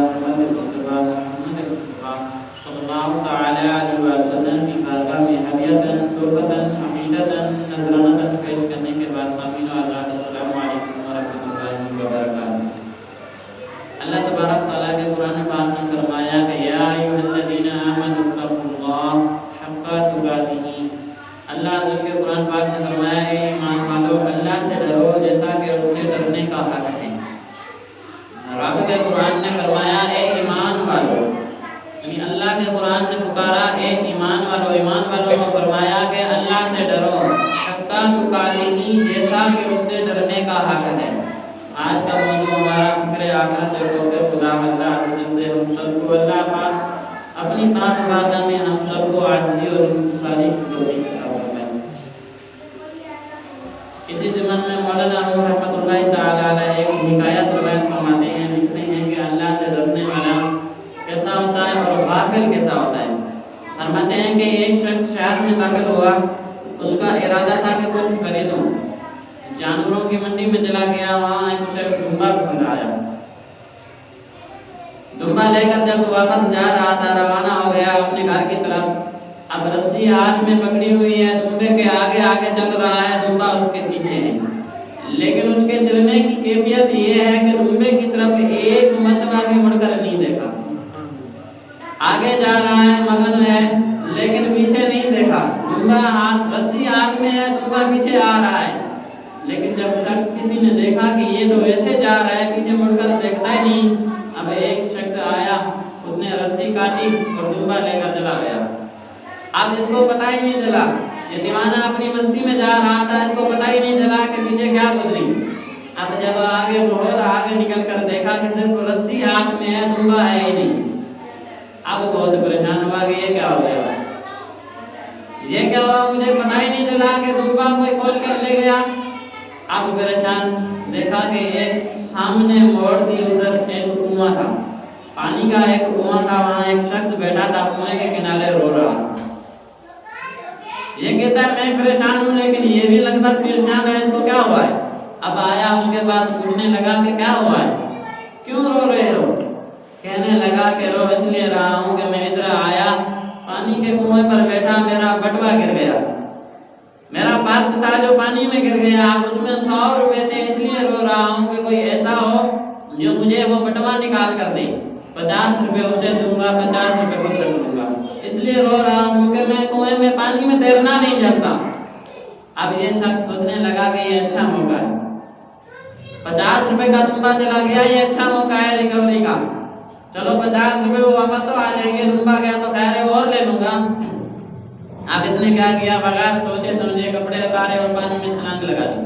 मुहम्मद मुस्तफा सल्लल्लाहु तआला अलैहि वसल्लम की बारगाह में हदियतन सोबतन अमीनतन नजरानतन पेश करने के बाद सामीन व हज़रात अस्सलामु अलैकुम व रहमतुल्लाहि व बरकातहू। अल्लाह तबारक तआला के कुरान पाक में फरमाया कि या अय्युहल्लज़ीना आमनू तक़ुल्लाह हक़्क़ तुक़ातिही। अल्लाह के कुरान पाक में फरमाया है ईमान वालों अल्लाह से डरो जैसा कि उससे डरने का हक है। रब के कुरान ने फरमाया ए ईमान वालों, यानी अल्लाह के कुरान ने पुकारा ए ईमान वालों को फरमाया कि अल्लाह से डरो हक़्क़ तुक़ातिही जैसा कि उससे डरने का हक है। आज का मौजूद हमारा फिक्र आखिरत है। खुदा अल्लाह से हम सबको अल्लाह पाक अपनी पाक बारगाह में हम सबको आजिज़ी और इंकिसारी की तौफीक अता फरमाए। इसी ज़माने में मौलाना रूम रहमतुल्लाहि तआला अलैह एक हिकायत रवायत फरमाते हैं, लिखते हैं कि अल्लाह से डरने वाला कैसा होता है और गाफिल कैसा होता है। फरमाते हैं कि एक शख्स शहर में दाखिल हुआ, उसका इरादा था कि कुछ खरीदूं। जानवरों की मंडी में चला गया, वहाँ एक दुम्बा पसंद आया। दुम्बा लेकर जब वापस जा रहा था, रवाना हो गया अपने घर की तरफ। अब रस्सी हाथ में पकड़ी हुई है, दुम्बे के आगे आगे चल रहा है, दुम्बा उसके पीछे है। लेकिन उसके चलने की कैफियत ये है कि दुम्बे की तरफ एक मर्तबा भी मुड़कर नहीं देखा। आगे जा रहा है, मगन है, लेकिन पीछे नहीं देखा। दुम्बा रस्सी हाथ में है, दुम्बा पीछे आ रहा है। लेकिन जब शख्स किसी ने देखा कि ये तो ऐसे जा रहा है, पीछे मुड़कर देखता ही नहीं। अब एक शख्स आया, उसने रस्सी काटी और दुम्बा लेकर चला गया। अब इसको पता ही नहीं चला, ये दीवाना अपनी मस्ती में जा रहा था, इसको पता ही नहीं चला कि पीछे क्या गुजरी। अब जब आगे बहुत आगे निकल कर देखा कि सिर्फ रस्सी हाथ में है, दुम्बा है ही नहीं। अब बहुत परेशान हुआ कि ये क्या हो गया, ये क्या हुआ, मुझे पता ही नहीं चला कि दुम्बा कोई खोल कर ले गया। अब परेशान देखा कि एक सामने मोड़ थी, उधर एक कुआं था, पानी का एक कुआं था। वहाँ एक शख्स बैठा था, कुएं के किनारे रो रहा था। ये कहता है मैं परेशान हूँ, लेकिन ये भी लगता परेशान है, इसको क्या हुआ है। अब आया, उसके बाद पूछने लगा कि क्या हुआ है, क्यों रो रहे हो। कहने लगा कि रो इसलिए रहा हूँ कि मैं इधर आया, पानी के कुएं पर बैठा, मेरा बटुआ गिर गया, मेरा पर्स था जो पानी में गिर गया, अब उसमें 100 रुपए थे, इसलिए रो रहा हूँ कि कोई ऐसा हो जो मुझे वो बटुआ निकाल कर दे। 50 रुपए उसे दूंगा, 50 रुपए खुद रख लूंगा, इसलिए रो रहा हूँ क्योंकि मैं कुएं में पानी में तैरना नहीं जानता। अब ये शख्स सोचने लगा कि ये अच्छा मौका है, 50 रुपए का दुम्बा चला गया, ये अच्छा मौका है रिकवरी का। चलो 50 रुपए वो वापस तो आ जाएंगे, दुम्बा गया तो खैर है और ले लूंगा। अब इसने क्या किया, बगैर सोचे समझे कपड़े उतारे और पानी में छलांग लगा दी,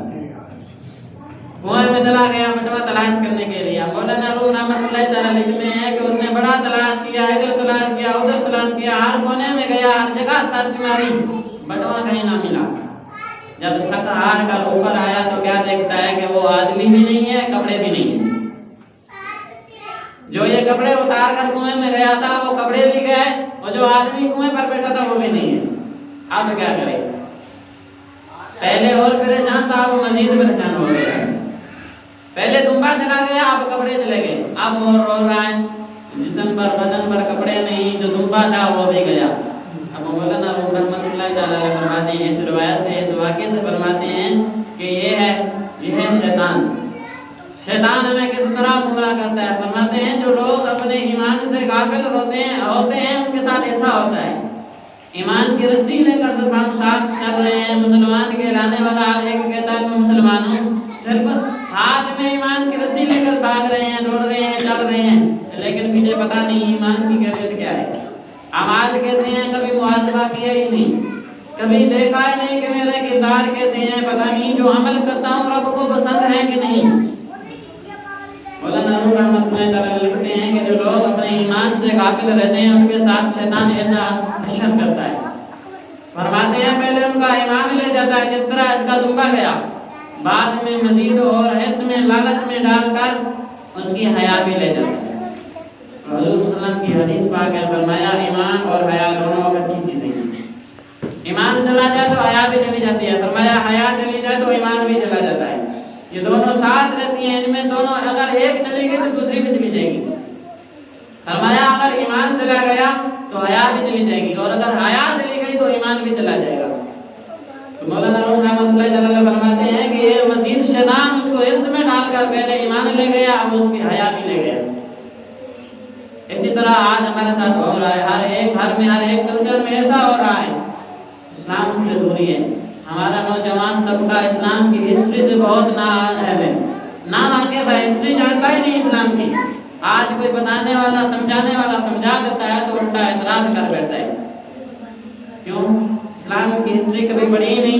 कुएं में चला गया बटुआ तलाश करने के लिए। मौलाना रूम रहमतुल्लाहि तआला लिखते हैं कि उसने बड़ा तलाश किया, इधर तलाश किया, उधर तलाश किया, हर कोने में गया, हर जगह सर्च मारी, बटुआ कहीं ना मिला। जब थक हार कर ऊपर आया तो क्या देखता है कि वो आदमी भी नहीं है, कपड़े भी नहीं है। जो ये कपड़े उतार कर कुएं में गया था वो कपड़े भी गए, और जो आदमी कुएं पर बैठा था वो भी नहीं है। अब क्या करे, पहले और परेशान था, अब मजीद परेशान हो गया। पहले दुम्बा चला गया, अब कपड़े चले गए, अब वो रो रहा है, जिस्म पर बदन पर कपड़े नहीं, जो दुम्बा था वो भी गया। अब मौलाना रूम रहमतुल्लाहि तआला अलैह फरमाते हैं, इस रिवायत से, इस वाक़े से फरमाते हैं कि ये है शैतान हमें किस तरह गुमराह करता है। फरमाते हैं जो लोग अपने ईमान से गाफिल होते हैं उनके साथ ऐसा होता है। ईमान की रस्सी लेकर जब हम साथ चल रहे हैं, मुसलमान कहलाने वाला हर एक कहता है मैं मुसलमान हूँ, सिर्फ हाथ में ईमान की रस्सी लेकर भाग रहे हैं, दौड़ रहे हैं, चल रहे हैं, लेकिन मुझे पता नहीं ईमान की कैफियत क्या है। अमाल कहते हैं कभी मुहासबा किया ही नहीं, कभी देखा ही नहीं कि मेरे किरदार कहते हैं, पता नहीं जो अमल करता हूँ रब को पसंद है कि नहीं। मौलाना रूम रहमतुल्लाहि तआला लिखते हैं कि जो लोग अपने ईमान से गाफिल रहते हैं उनके साथ शैतान ऐसा हशर करता है। फरमाते हैं पहले उनका ईमान ले जाता है, जिस तरह इसका दुम्बा गया, बाद में मजीद और हिर्स में लालच में डालकर उसकी हया भी ले जाता है। हुजूर सल्लल्लाहु अलैहि वसल्लम की हदीस पाक है, फरमाया ईमान और हया दोनों अच्छी चीजें हैं। ईमान चला जाए तो हया भी चली जाती है, फरमाया हया चली जाए तो ईमान भी चला जाता है। ये दोनों साथ रहती हैं, इनमें दोनों अगर एक चली गई तो दूसरी भी चली जाएगी। अगर ईमान चला गया तो हया भी चली जाएगी, और अगर हया चली गई तो ईमान भी चला जाएगा। तो मौलाना रूम रहमतुल्लाह अलैहि फरमाते हैं कि ये मजीद शैतान उसको हिर्स में डालकर पहले ईमान ले गया, अब उसकी हया भी ले गया। इसी तरह आज हमारे साथ हो रहा है, हर एक घर में, हर एक कल्चर में ऐसा हो रहा है। इस्लाम से दूरी है। हमारा नौजवान तबका इस्लाम की हिस्ट्री से बहुत ना है, ना वाकिफ है, हिस्ट्री जानता ही नहीं इस्लाम की। आज कोई बताने वाला, समझाने वाला समझा देता है तो उल्टा एतराज कर बैठता है। क्यों? इस्लाम की हिस्ट्री कभी पढ़ी ही नहीं,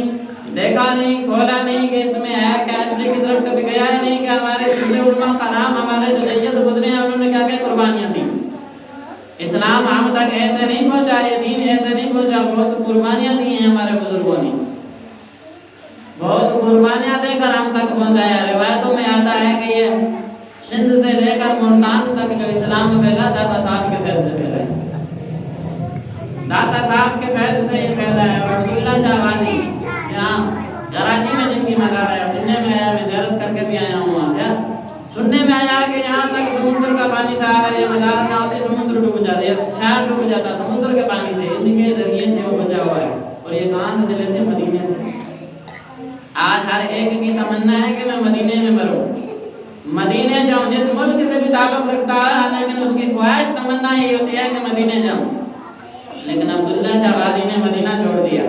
देखा नहीं, खोला नहीं कि इसमें है क्या, हिस्ट्री की तरफ कभी गया ही नहीं कि हमारे पिछले उलमा कराम, हमारे जो जैयद गुजरे हैं, उन्होंने क्या क्या कुर्बानियाँ दी। इस्लाम हम तक ऐसे नहीं पहुँचा, ये दीन ऐसे नहीं पहुँचा, बहुत कुर्बानियाँ दी हैं हमारे बुजुर्गों ने, बहुत कुर्बानियाँ देकर हम तक पहुँचाया। रिवायतों में आता है कि ये सिंध से लेकर मुल्तान तक जो इस्लाम फैला, दाता साहब के फैल से फैला है, दाता साहब के फैल से ही फैला है। और अब्दुल्ला शाह वाली यहाँ कराची में जिनकी मज़ार है, सुनने में आया, मैं ज़ियारत करके भी आया हूँ वहाँ, सुनने में आया कि यहाँ तक समुद्र का पानी था, अगर ये मज़ार ना होती समुद्र डूब जाते, शहर डूब जाता, समुद्र के पानी से, इनके जरिए से वो बचा हुआ है। और ये कहाँ से चले थे? मदीने से। आज हर एक की तमन्ना है कि मैं मदीने में मरूं, मदीने जाऊं, जिस मुल्क से भी ताल्लुक रखता है, लेकिन उसकी ख्वाहिश तमन्ना ये होती है कि मदीने जाऊं। लेकिन अब्दुल्ला शाह वाली ने मदीना छोड़ दिया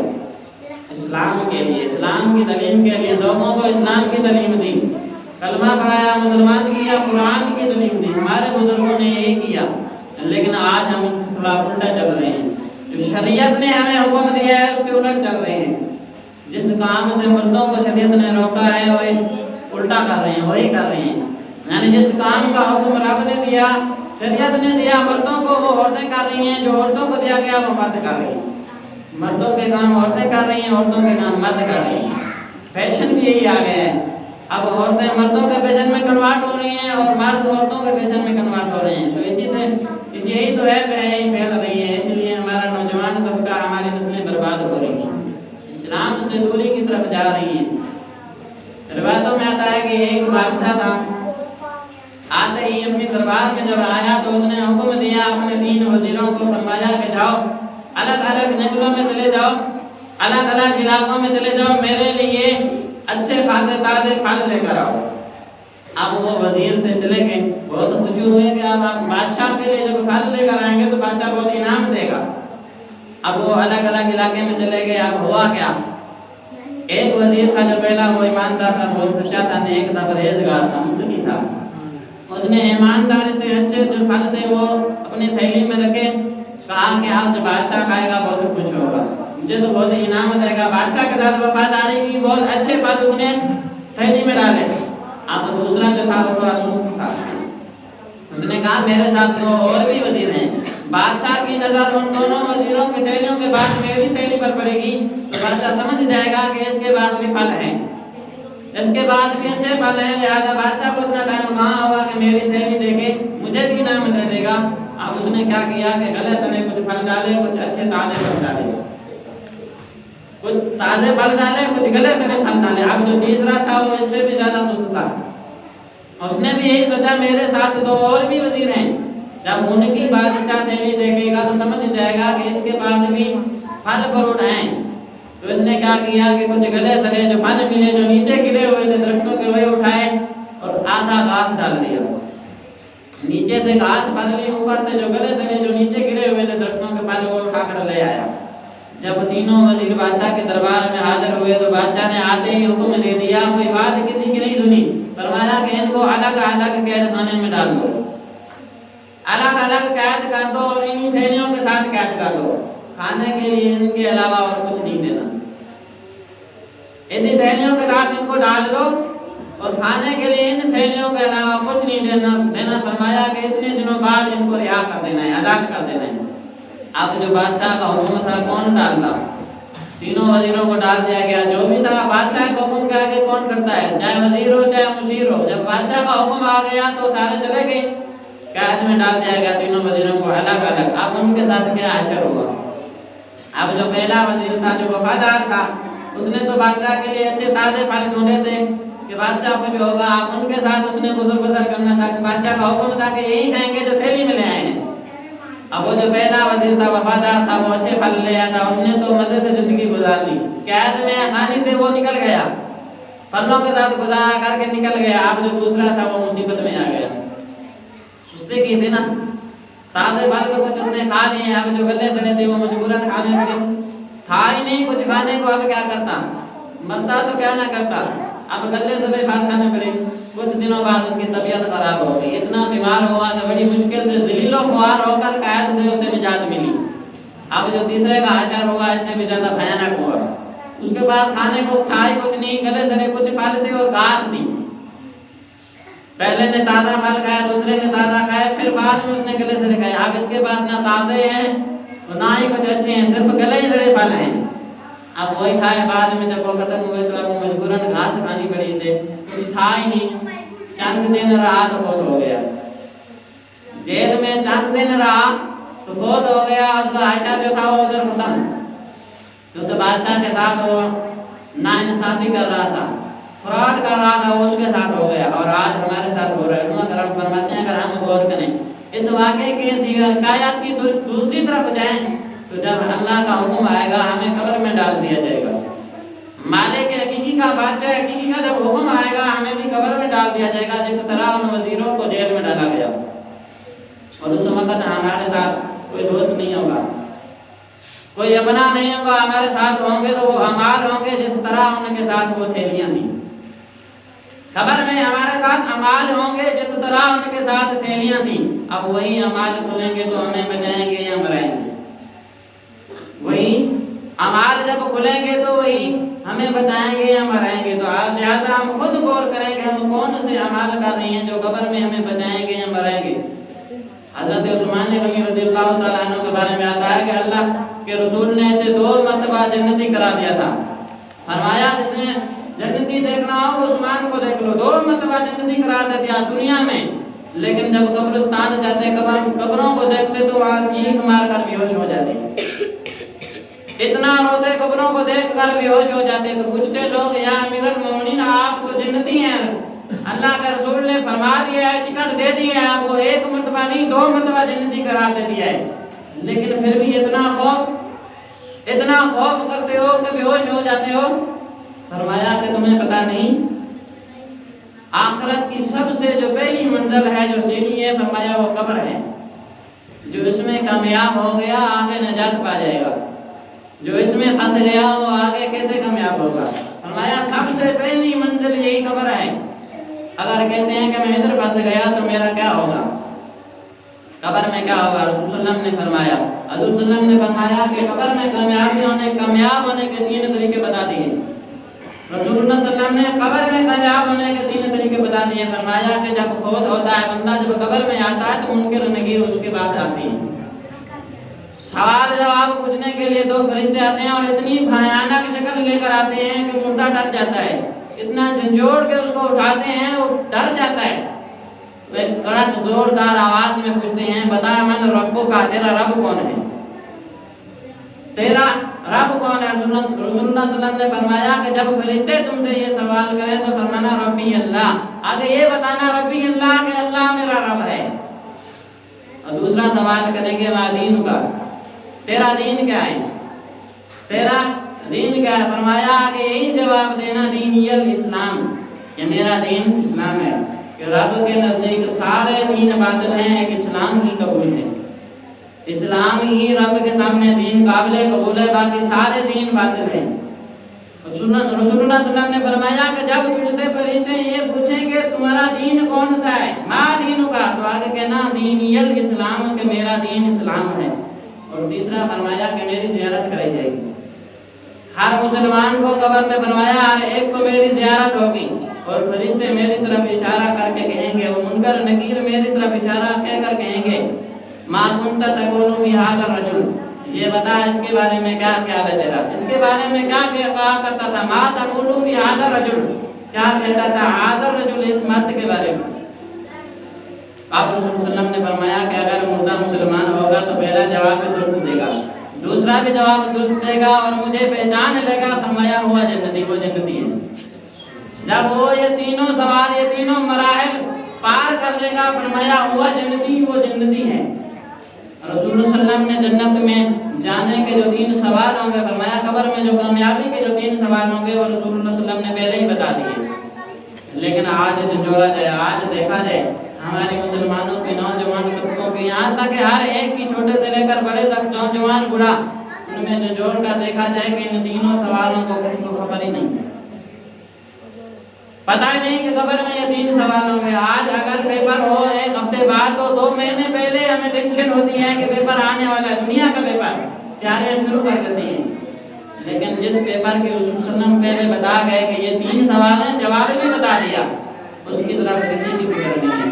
इस्लाम के लिए, इस्लाम की तालीम के लिए, लोगों को इस्लाम की तालीम दी, कलमा पढ़ाया, मुसलमान किया, कुरान की तालीम दी। हमारे बुजुर्गों ने यही किया, लेकिन आज हम थोड़ा उल्टा चल रहे हैं। जो शरीयत ने हमें हुक्म दिया है उसके उलट चल रहे हैं। जिस काम से मर्दों को शरीयत ने रोका है वो उल्टा कर रहे हैं, वही कर रहे हैं। यानी जिस काम का हुक्म रब ने दिया, शरीयत ने दिया मर्दों को, वो औरतें कर रही हैं, जो औरतों को दिया गया वो मर्द कर रही हैं। मर्दों के काम औरतें कर रही हैं, औरतों के काम मर्द कर रही हैं। फैशन भी यही आ गया है, अब औरतें मर्दों के फैशन में कन्वर्ट हो रही हैं और मर्द औरतों के फैशन में कन्वर्ट हो रहे हैं। तो यही तो है, यही फैल रही है। इसलिए हमारा नौजवान तबका, हमारी नस्लें बर्बाद हो रही हैं, इस्लाम से दूरी की तरफ जा रही हैं। रिवायतों में आता है कि एक बादशाह था, आते ही अपनी दरबार में जब आया तो उसने हुक्म दिया अपने 3 वजीरों को, फरमाया कि जाओ अलग अलग जंगलों में चले जाओ, अलग अलग इलाकों में चले जाओ, मेरे लिए अच्छे खासे ताजे फल लेकर आओ। अब वो वजीर से चले गए, बहुत खुशी हुए कि अब आप बादशाह के लिए जब फल लेकर आएंगे तो बादशाह बहुत इनाम देगा। अब वो अलग अलग इलाके में चले गए। अब हुआ क्या, एक वजीर था जो पहला, वो ईमानदार था, बहुत सच्चा था, नेक था, परहेजगार था, मुत्तकी था। उसने ईमानदारी से अच्छे जो फल थे वो अपनी थैली में रखे, कहा कि आप जब बादशाह खाएगा बहुत खुश होगा, मुझे तो बहुत इनाम देगा। बादशाह के साथ वफादारी की, बहुत अच्छे फल उसने थैली में डाले। अब दूसरा जो था वो थोड़ा सुस्त था, उसने कहा मेरे साथ तो और भी वजीर हैं, बादशाह की नज़र उन दोनों वजीरों की थैलियों के बाद मेरी थैली पर पड़ेगी तो बादशाह समझ जाएगा कि इसके बाद भी फल हैं, इसके बाद भी अच्छे फल हैं, लिहाजा बादशाह को इतना टाइम कहाँ होगा कि मेरी थैली देखे मुझे भी इनाम दे देगा। अब उसने क्या किया कि गलत ने कुछ फल डाले, कुछ अच्छे ताजे फल डाले, कुछ ताजे फल डाले, कुछ गलत ने फल डाले। अब जो तीसरा था वो इससे भी ज्यादा सुस्त था, उसने भी यही सोचा मेरे साथ 2 और भी वजीर हैं, जब उनकी बादशाह थैली देखेगा तो समझ जाएगा कि इसके पास भी फल फ्रूट हैं। तो इसने क्या किया कि कुछ गले सड़े जो फल मिले, जो नीचे गिरे हुए थे दरख्तों के, वही उठाए और आधा घास डाल दिया, नीचे से घास भर ली, ऊपर से जो गले सड़े जो नीचे गिरे हुए थे दरख्तों के फल वो उठाकर ले आया। जब तीनों वजीर बादशाह के दरबार में हाजिर हुए तो बादशाह ने आते ही हुक्म दे दिया, कोई बात किसी की नहीं सुनी, फरमाया कि इनको अलग अलग कैद खाने में डाल दो, अलग अलग कैद कर दो और इन्हीं थैलियों के साथ कैद कर दो, खाने के लिए इनके अलावा और कुछ नहीं देना, इन्हीं थैलियों के साथ इनको डाल दो और खाने के लिए इन थैलियों के अलावा कुछ नहीं देना। फरमाया कि इतने दिनों बाद इनको रिहा कर देना है, आज़ाद कर देना है। अब जो बादशाह का हुक्म था कौन डालता, तीनों वजीरों को डाल दिया गया। जो भी था बादशाह के हुक्म के आगे कौन करता है, चाहे वजीर हो चाहे मुशीर हो। जब बादशाह का हुक्म आ गया तो सारे चले गए, कैद में डाल दिया गया तीनों वजीरों को अलग अलग। अब उनके साथ क्या असर हुआ, अब जो पहला वजीर था जो वफादार था उसने तो बादशाह के लिए अच्छे ताजे फल ढूंढे थे कि बादशाह कुछ होगा। अब उनके साथ उसने गुजर बसर करना था कि बादशाह का हुक्म था कि यही खाएंगे जो थैली में ले आए हैं, अब वो जो पहला वजीर था वफादार था, वो अच्छे फल ले आया था, उसने तो मजे से जिंदगी गुजार ली, कैद में आसानी से वो निकल गया, फलों के साथ गुजारा करके निकल गया। अब जो दूसरा था वो मुसीबत में आ गया। सुस्ती की थी ना, ताजे फल तो कुछ उसने खा लिए, अब जो गले सड़े थे वो मजबूरन खाने पड़े, था ही नहीं कुछ खाने को, अब क्या करता, मरता तो क्या ना करता, अब गले सड़े फल खाने पड़े। कुछ दिनों बाद उसकी तबीयत खराब हो गई, इतना बीमार हुआ कि बड़ी मुश्किल से जलीलो ख्वार होकर कैद से उसे निजात मिली। अब जो तीसरे का हशर हुआ इससे भी ज्यादा भयानक हुआ। उसके बाद खाने को था ही कुछ नहीं, गले सड़े कुछ फल थे और घास थी। पहले ने ताजा फल खाया, दूसरे ने ताजा खाया, फिर बाद में उसने गले सड़े खाए। अब इसके बाद ना ताजे हैं तो ना ही कुछ अच्छे हैं, सिर्फ गले ही सड़े फल हैं। अब वही खाए, बाद में जब वो खत्म हुए तो अब मजबूरन घास खानी पड़ी थी, कुछ था ही नहीं। चंद दिन रहा तो बहुत हो गया, जेल में चंद दिन रहा तो बहुत हो गया। उसका आशा जो था वो उधर खत्म, क्योंकि बादशाह के साथ वो नाइंसाफी कर रहा था, फ्रॉड कर रहा था, वो उसके साथ हो गया और आज हमारे साथ हो रहा है। अगर हम फरमाते हैं, अगर हम गौर करें इस वाक़े के हिकायत की दूसरी तरफ जाएं तो जब अल्लाह का हुक्म आएगा हमें कब्र में डाल दिया जाएगा। मालिक हकीकी का, बादशाह हकीकी का जब हुक्म आएगा हमें भी कब्र में डाल दिया जाएगा, जिस तरह उन वजीरों को जेल में डाला गया। और उस वक्त हमारे साथ कोई दोस्त नहीं होगा, कोई अपना नहीं होगा, हमारे साथ होंगे तो वो अमाल होंगे जिस तरह उनके साथ वो थैलियां थी। खबर में हमारे साथ अमाल होंगे जिस तरह उनके साथ थैलियां थी। अब वही अमाल खुलेंगे तो हमें बचाएंगे या मराएंगे, वही अमाल जब खुलेंगे तो वही हमें बताएंगे या मराएंगे। तो लिहाजा हम खुद गौर करें कि हम कौन से अमाल कर रहे हैं जो कब्र में हमें बचाएंगे या मराएंगे। हजरत उस्मान गनी रज़ियल्लाहु ताला अन्हु के बारे में आता है कि अल्लाह के रसूल ने इसे 2 मरतबा जन्नती करा दिया था। फरमाया जिसने जन्नती देखना हो उस्मान को देख लो, 2 मरतबा जन्नती करा दिया दुनिया में। लेकिन जब कब्रिस्तान जाते, कब्रों को देखते तो वहाँ चीख मार कर बेहोश हो जाते, इतना रोते, कब्रों को देखकर बेहोश हो जाते। तो पूछते लोग, या अमीरुल मोमिनीन आप तो जन्नती हैं, अल्लाह के रसूल ने फरमा दिया है, टिकट दे दिया है आपको, 1 मरतबा नहीं 2 मरतबा जन्नती करा दे दिया है, लेकिन फिर भी इतना खौफ करते हो कि बेहोश हो जाते हो। फरमाया कि तुम्हें पता नहीं, आखिरत की सबसे जो पहली मंजिल है, जो सीढ़ी है, फरमाया वो कब्र है। जो इसमें कामयाब हो गया आगे नजात पा जाएगा, जो इसमें फंस गया वो आगे कैसे कामयाब होगा। फरमाया सबसे पहली मंजिल यही कब्र है। अगर कहते हैं कि मैं इधर फंस गया तो मेरा क्या होगा, कब्र में क्या होगा, रसूलुल्लाह ने फरमाया कि कब्र में कामयाब होने के 3 तरीके बता दिए। रसूलुल्लाह सल्लल्लाहु अलैहि वसल्लम ने कब्र में कामयाब होने के 3 तरीके बता दिए। फरमाया कि जब फौत होता है बंदा, जब कब्र में आता है तो मुनकर नकीर उसके बाद आती है, सवाल जवाब पूछने के लिए 2 फरिश्ते आते हैं और इतनी भयानक शक्ल लेकर आते हैं कि मुर्दा डर जाता है, इतना झंझोड़ के उसको उठाते हैं वो डर जाता है। वे कड़क जोरदार आवाज में पूछते हैं, बता मन रब्बो का, तेरा रब कौन है, तेरा रब कौन है। रसूलुल्लाह सल्लल्लाहु अलैहि वसल्लम ने फरमाया कि जब फरिश्ते तुमसे ये सवाल करें तो फरमाना रब्बी अल्लाह, आगे ये बताना रब्बी अल्लाह के अल्लाह मेरा रब है। और दूसरा सवाल करेंगे मादीन का, तेरा दीन क्या है, तेरा दीन क्या है। फरमाया कि यही जवाब देना, दीन यल इस्लाम, कि मेरा दीन इस्लाम है, कि रब के नजदीक सारे दीन बातिल हैं, एक इस्लाम ही कबूल है, इस्लाम ही रब के सामने दीन काबिल कबूल है, बाकी सारे दीन बातिल हैं। रसूलुल्लाह सल्लल्लाहु अलैहि वसल्लम ने फरमाया कि जब तुझसे फरिश्ते ये पूछेंगे तुम्हारा दीन कौन सा है, मा दीन का, तो आगे कहना दीन यल इस्लाम, के मेरा दीन इस्लाम है। और तीसरा फरमाया कि मेरी ज़ियारत कराई जाएगी, हर मुसलमान को कब्र में फरमाया हर एक को मेरी ज़ियारत होगी, और फरिश्ते मेरी तरफ इशारा करके कहेंगे, वो मुनकर नकीर मेरी तरफ इशारा कहकर कहेंगे, मा कुंता तक़ूलु फी हाज़ा रजुल, ये बता इसके बारे में क्या ख्याल है तेरा, इसके बारे में क्या कहा करता था, मा तक़ूलु फी हाज़ा रजुल, क्या कहता था हाज़ा रजुल, इस मर्द के बारे में। आप रसूल सल्लल्लाहु अलैहि वसल्लम ने फरमाया कि अगर मुर्दा मुसलमान होगा तो पहला जवाब भी दुरुस्त देगा, दूसरा भी जवाब दुरुस्त देगा और मुझे पहचान लेगा, फरमाया हुआ जन्नती, वो जन्नती है। जब वो ये तीनों सवाल, ये तीनों मराहिल पार कर लेगा, फरमाया हुआ जन्नती, वो जन्नती है। रसूल सल्लल्लाहु अलैहि वसल्लम ने जन्नत में जाने के जो 3 सवाल होंगे, फरमाया कब्र में जो कामयाबी के जो 3 सवाल होंगे वो रसूल सल्लल्लाहु अलैहि वसल्लम ने पहले ही बता दिए। लेकिन आज जो जोड़ा जाए, आज देखा जाए हमारे मुसलमानों के नौजवान तबकों के, यहाँ तक हर एक की छोटे से लेकर बड़े तक नौजवान बूढ़ा, उनमें जो जोड़ का देखा जाए कि इन 3 सवालों को किसी को खबर ही नहीं, पता ही नहीं कि कब्र में ये 3 सवाल होंगे। आज अगर पेपर हो 1 हफ्ते बाद तो 2 महीने पहले हमें टेंशन होती है कि पेपर आने वाला है, दुनिया का पेपर, तैयारियां शुरू कर देती हैं। लेकिन जिस पेपर के रसूल सल्लल्लाहु पहले बता गए कि ये 3 सवाल हैं, जवाब भी बता दिया, उसकी तरफ किसी की फिक्र नहीं है,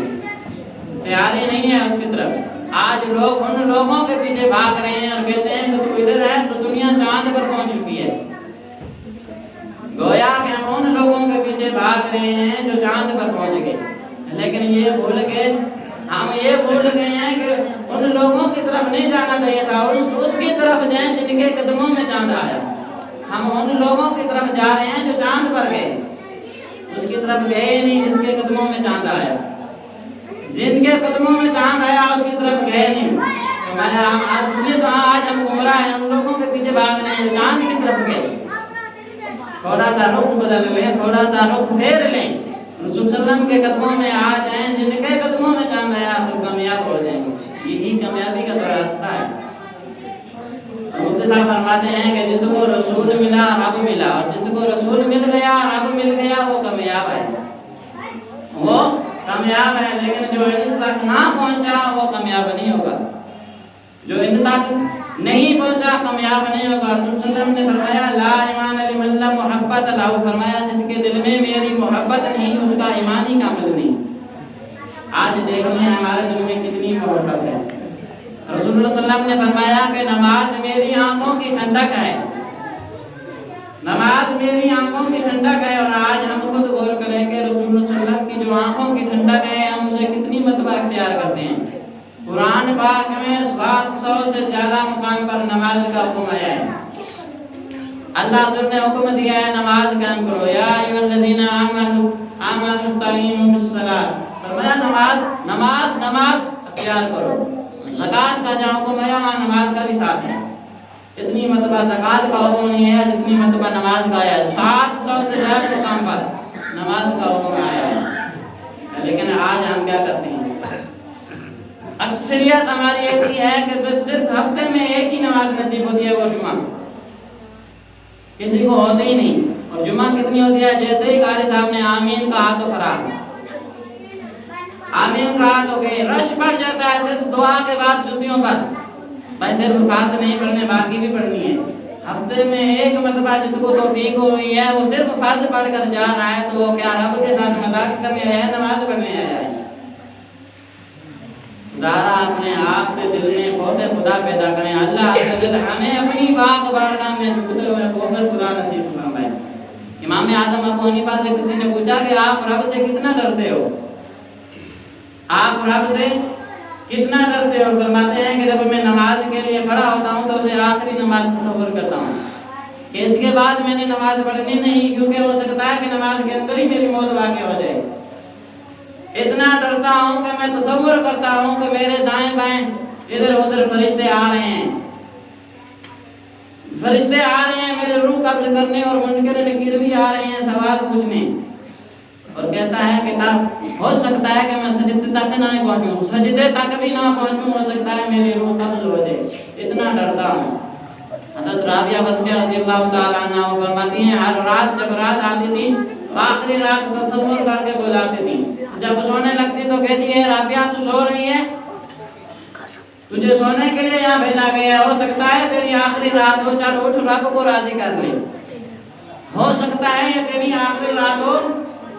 तैयारी नहीं है उसकी तरफ। आज लोग उन लोगों के पीछे भाग रहे हैं और कहते हैं कि तू इधर है तो दुनिया चांद पर पहुंच चुकी है। गोया कि हम उन लोगों के पीछे भाग रहे हैं जो चांद पर पहुंच गए, लेकिन ये भूल गए, हम ये भूल गए हैं कि उन लोगों की तरफ नहीं जाना चाहिए था, उसकी तरफ जाएं जिनके कदमों में चांद आया। हम उन लोगों की तरफ जा रहे हैं जो चांद पर गए, उसकी तरफ गए नहीं जिसके कदमों में चांद आया। जिनके कदमों में चांद आया उसकी तरफ गए नहीं। तो आज हम गुमराह हैं, उन लोगों के पीछे भाग रहे हैं जो चांद की तरफ गए। थोड़ा सा रुख बदल लें, थोड़ा सा रुख फेर लें, रसूल सल्लल्लाहु के कदमों में आ जाएं, जिनके कदमों में चांद आया तो कामयाब हो जाएंगे। यही कामयाबी का तो रास्ता है। मुफ्ती साहब फरमाते हैं कि जिसको रसूल मिला रब मिला, और जिसको रसूल मिल गया रब मिल गया वो कामयाब है, वो कामयाब है। लेकिन जो इन तक ना पहुंचा वो कामयाब नहीं होगा, जो इन तक नहीं पहुंचा कामयाब नहीं होगा। रसूल सल्लल्लाहु अलैहि वसल्लम ने फरमाया ला ईमान लिमन ला मोहब्बत लहू, फरमाया जिसके दिल में मेरी मोहब्बत नहीं उसका ईमान ही कामिल नहीं। आज देखने हमारे दिल में कितनी मोहब्बत है। रसूल सल्लल्लाहु अलैहि वसल्लम ने फरमाया कि नमाज मेरी आंखों की ठंडक है, नमाज मेरी आंखों की ठंडक है। और आज हम खुद गौर करें कि रसूल सल्लल्लाहु अलैहि वसल्लम की जो आंखों की ठंडक है हम उसे कितनी मर्तबा इख्तियार करते हैं। कुरान पाक में 700 से ज्यादा मुकाम पर नमाज का हुक्म आया है। अल्लाह ने हुक्म दिया है नमाज कायम करो, या अय्युहल्लज़ीना आमनू इस्तईनू बिस्सलात, फरमाया नमाज इख्तियार करो। ज़कात का जहाँ हुक्म है वहाँ नमाज का भी साथ है। इतनी मर्तबा ज़कात का हुक्म नहीं है जितनी मर्तबा नमाज का आया है। 700 से ज्यादा मुकाम पर नमाज का हुक्म आया है। लेकिन आज हम क्या करते हैं, अक्सरियत हमारी ऐसी है कि सिर्फ हफ्ते में एक ही नमाज नसीब होती है, वो जुमा, किसी को होती ही नहीं। और जुमा कितनी होती है, जैसे ही कारी साहब ने आमीन कहा तो फरार, आमीन कहा तो गए, रश बढ़ जाता है सिर्फ दुआ के बाद जुतियों पर। भाई सिर्फ फार्द नहीं पढ़ने, बाकी भी पढ़नी है। हफ्ते में एक मरतबा जिसको तौफीक हुई है वो सिर्फ फर्ज पढ़कर जा रहा है, तो वो क्या रब के साथ मजाक करने आया है, नमाज पढ़ने आया है? खुदारा अपने आप से दिल में खौफ खुदा पैदा करें। अल्लाह हमें अपनी पाक बारगाह में झुकते हुए खौफ खुदा नसीब फरमाए। इमाम आदम अबू हनीफा से किसी ने पूछा कि आप रब से कितना डरते हो, आप रब से कितना डरते हो? फरमाते हैं कि जब मैं नमाज के लिए खड़ा होता हूँ तो उसे आखिरी नमाज तस्वर करता हूँ, कि इसके बाद मैंने नमाज पढ़नी नहीं, क्योंकि हो सकता है कि नमाज के अंदर ही मेरी मौत वाक़ई हो जाए। इतना डरता हूँ कि मैं तस्वर करता हूँ कि मेरे दाएं बाएं इधर उधर फरिश्ते आ रहे हैं, फरिश्ते आ रहे हैं मेरे रूह कब्ज करने, और मुनकर नकीर भी आ रहे हैं सवाल पूछने। और कहता है कि हो सकता है कि मैं सजदे तक ना पहुंचूं, सजदे तक भी ना पहुंचूं, हो सकता है मेरी रूह कब्ज हो जाए, इतना डरता हूँ। हज़रत राबिया बसरिया रज़ियल्लाहु ताला अन्हा फरमाती हैं हर रात जब रात आती थी तो आखिरी रात तस्वर करके गुजारती थी। जब सोने लगती तो कहती है राबिया तू सो रही है, तुझे सोने के लिए यहाँ भेजा गया, हो सकता है तेरी आखिरी रात हो, चल उठ रब को राजी कर ले, हो सकता है ये तेरी आखिरी रात हो,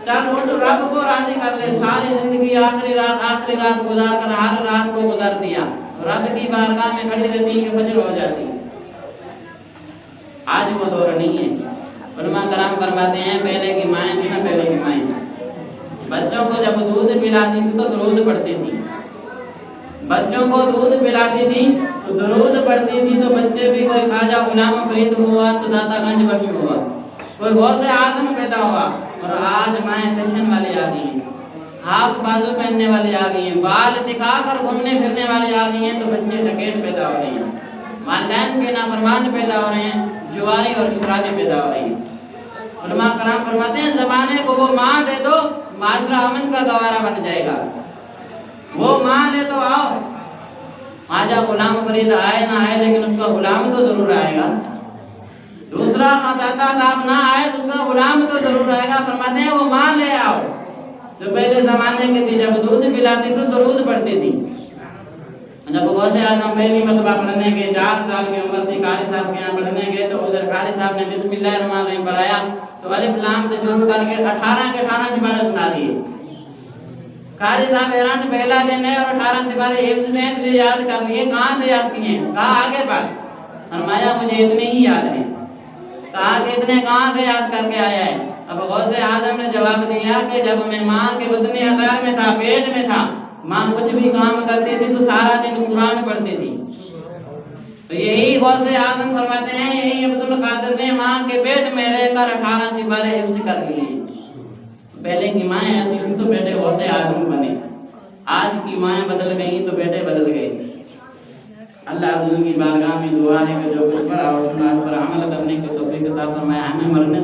चल उठ रब को राजी कर ले। सारी जिंदगी आखिरी रात गुजार कर हर रात को गुजार दिया, रब की बारगाह में खड़ी रहती कि फजर हो जाती। आज वो दौर नहीं है। उलमा कराम फरमाते हैं पहले की माएँ थी ना, पहले की माएँ बच्चों को जब दूध पिलाती थी तो दरूद पढ़ती थी, बच्चों को दूध पिलाती थी तो दरूद पढ़ती थी, तो बच्चे भी कोई ख्वाजा गुलाम फरीद हुआ तो दातागंज बख्श हुआ, कोई गौसे आजम पैदा हुआ। और आज माएँ फैशन वाली आ गई हैं, हाफ बाजू पहनने वाली आ गई हैं, बाल दिखाकर घूमने फिरने वाली आ गई हैं, तो बच्चे डकैत पैदा हो रहे हैं, वालिदैन के नाफरमान पैदा हो रहे हैं, जुआरी और शराबी पैदा हो रही हैं। उलमा कराम फरमाते हैं जमाने को वो माँ दे दो, माशरा अमन का गवारा बन जाएगा। वो माँ ले तो आओ, आजा गुलाम फरीद आए ना आए, लेकिन उसका गुलाम तो जरूर आएगा। दूसरा खताता साहब ना आए तो उसका गुलाम तो जरूर आएगा। फरमाते हैं वो माँ ले आओ जो पहले जमाने की थी, जब दूध पिलाती तो दरूद पढ़ती थी। जब गौसे आजम पहली मरतबा पढ़ने गए, 4 साल की उम्र थी, कारी साहब के यहाँ पढ़ने गए, तो उधर कारी साहब ने बिस्मिल्लाहिर्रहमानिर्रहीम पढ़ाया, तो अलिफ लाम से शुरू करके 18 के 18 सिपारे सुना दिए। कारी साहब हैरान, पहला दिन है और 18 सिपारे हिफ्ज़ में याद कर लिए। कहाँ से याद किए? कहा आगे पढ़। फरमाया मुझे इतने ही याद है। कहा कि इतने कहाँ से याद करके आया है? अब गौसे आजम ने जवाब दिया कि जब मैं माँ के बदन अज़हर में था, पेट में था, माँ कुछ भी काम करती थी तो सारा दिन कुरान पढ़ती थी। तो यही गौसे आजम फरमाते हैं, यही अब्दुल कादिर ने माँ के पेट में रहकर 18 सिपारे हिफ्ज़ कर लिए। पहले की माएँ ऐसी थी तो बेटे गौसे आजम बने, आज की माएँ बदल गई तो बेटे बदल गए। अल्लाह की बारगाह में दुआ है कि जो कुछ पर और सुना पर अमल करने की तौफीक अता फरमाए, हमें मरने